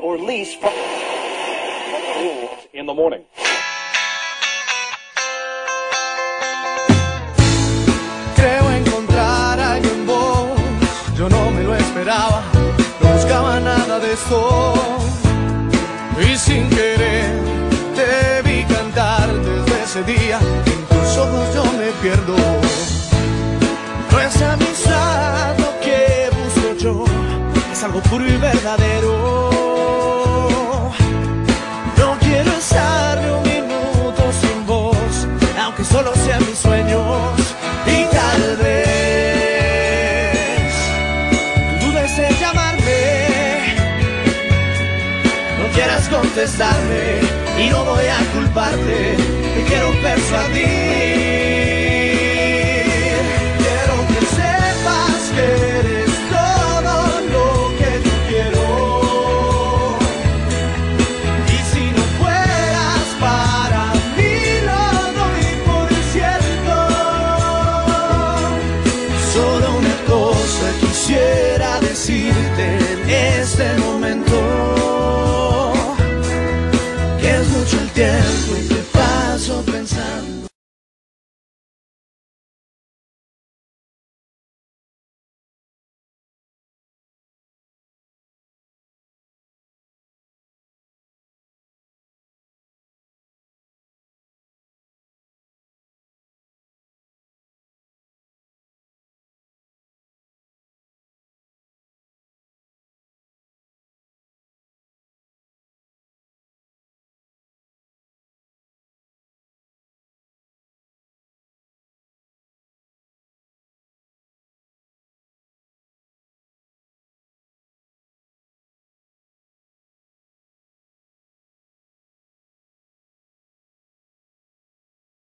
or lease from in the morning. Creo encontrar algo en vos, yo no me lo esperaba, no buscaba nada de esto. Y sin querer te vi cantar desde ese día, en tus ojos yo me pierdo. No es amistad lo que busco yo, es algo puro y verdadero. No quiero estar ni un minuto sin vos, aunque solo sean mis sueños. Y tal vez tú dudes en llamarme, no quieras contestarme, y no voy a culparte, te quiero persuadir. Quiero que sepas que eres todo lo que yo quiero. Y si no fueras para mí, lo doy por cierto. Solo una cosa quisiera decirte en este momento.